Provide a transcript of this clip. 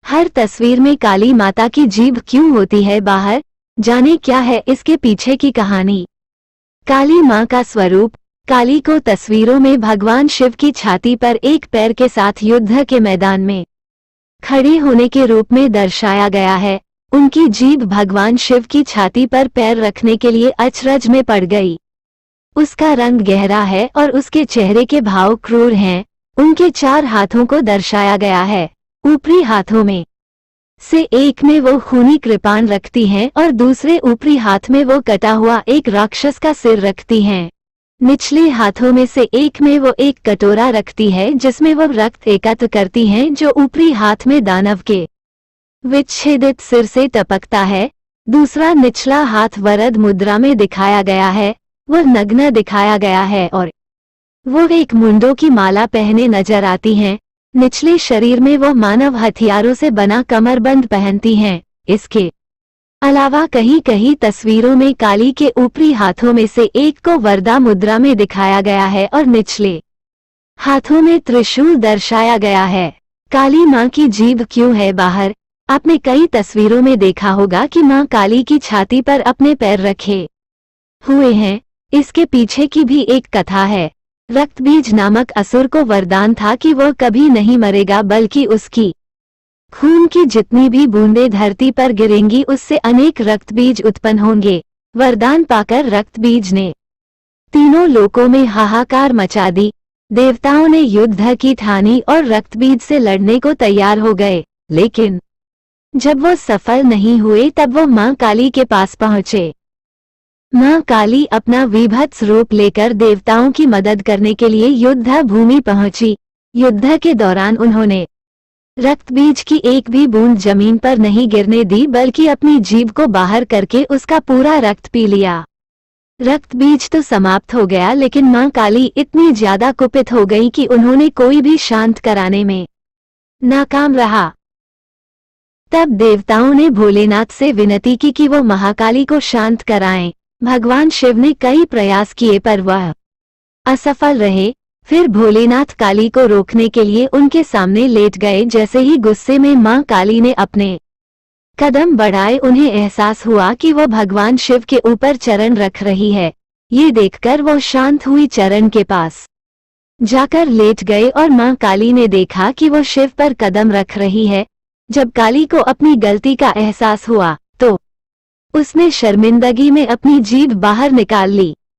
हर तस्वीर में काली माता की जीभ क्यों होती है बाहर? जाने क्या है इसके पीछे की कहानी। काली मां का स्वरूप। काली को तस्वीरों में भगवान शिव की छाती पर एक पैर के साथ युद्ध के मैदान में खड़े होने के रूप में दर्शाया गया है। उनकी जीभ भगवान शिव की छाती पर पैर रखने के लिए अचरज में पड़ गई। उसका रंग गहरा है और उसके चेहरे के भाव क्रूर हैं। उनके 4 हाथों को दर्शाया गया है। ऊपरी हाथों में से एक में वो खूनी कृपाण रखती हैं और दूसरे ऊपरी हाथ में वो कटा हुआ एक राक्षस का सिर रखती हैं। निचले हाथों में से एक में वो एक कटोरा रखती है जिसमें वो रक्त एकत्र करती हैं जो ऊपरी हाथ में दानव के विच्छेदित सिर से टपकता है। दूसरा निचला हाथ वरद मुद्रा में दिखाया गया है। वो नग्न दिखाया गया है और वो एक मुंडों की माला पहने नजर आती हैं। निचले शरीर में वो मानव हथियारों से बना कमरबंद पहनती हैं। इसके अलावा कहीं कहीं तस्वीरों में काली के ऊपरी हाथों में से एक को वरदा मुद्रा में दिखाया गया है और निचले हाथों में त्रिशूल दर्शाया गया है। काली मां की जीभ क्यों है बाहर? आपने कई तस्वीरों में देखा होगा कि मां काली की छाती पर अपने पैर रखे हुए हैं। इसके पीछे की भी एक कथा है। रक्तबीज नामक असुर को वरदान था कि वह कभी नहीं मरेगा, बल्कि उसकी खून की जितनी भी बूंदें धरती पर गिरेंगी उससे अनेक रक्तबीज उत्पन्न होंगे। वरदान पाकर रक्तबीज ने तीनों लोकों में हाहाकार मचा दी। देवताओं ने युद्ध की ठानी और रक्तबीज से लड़ने को तैयार हो गए, लेकिन जब वो सफल नहीं हुए तब वो मां काली के पास पहुंचे। मां काली अपना विभत्स रूप लेकर देवताओं की मदद करने के लिए युद्ध भूमि पहुंची। युद्ध के दौरान उन्होंने रक्तबीज की एक भी बूंद जमीन पर नहीं गिरने दी, बल्कि अपनी जीभ को बाहर करके उसका पूरा रक्त पी लिया। रक्तबीज तो समाप्त हो गया, लेकिन मां काली इतनी ज्यादा कुपित हो गई कि उन्होंने कोई भी शांत कराने में नाकाम रहा। तब देवताओं ने भोलेनाथ से विनती की कि वो महाकाली को शांत कराएं। भगवान शिव ने कई प्रयास किए पर वह असफल रहे। फिर भोलेनाथ काली को रोकने के लिए उनके सामने लेट गए। जैसे ही गुस्से में मां काली ने अपने कदम बढ़ाए, उन्हें एहसास हुआ कि वो भगवान शिव के ऊपर चरण रख रही है। ये देखकर वो शांत हुई चरण के पास जाकर लेट गए और मां काली ने देखा कि वो शिव पर कदम रख रही है। जब काली को अपनी गलती का एहसास हुआ तो उसने शर्मिंदगी में अपनी जीभ बाहर निकाल ली।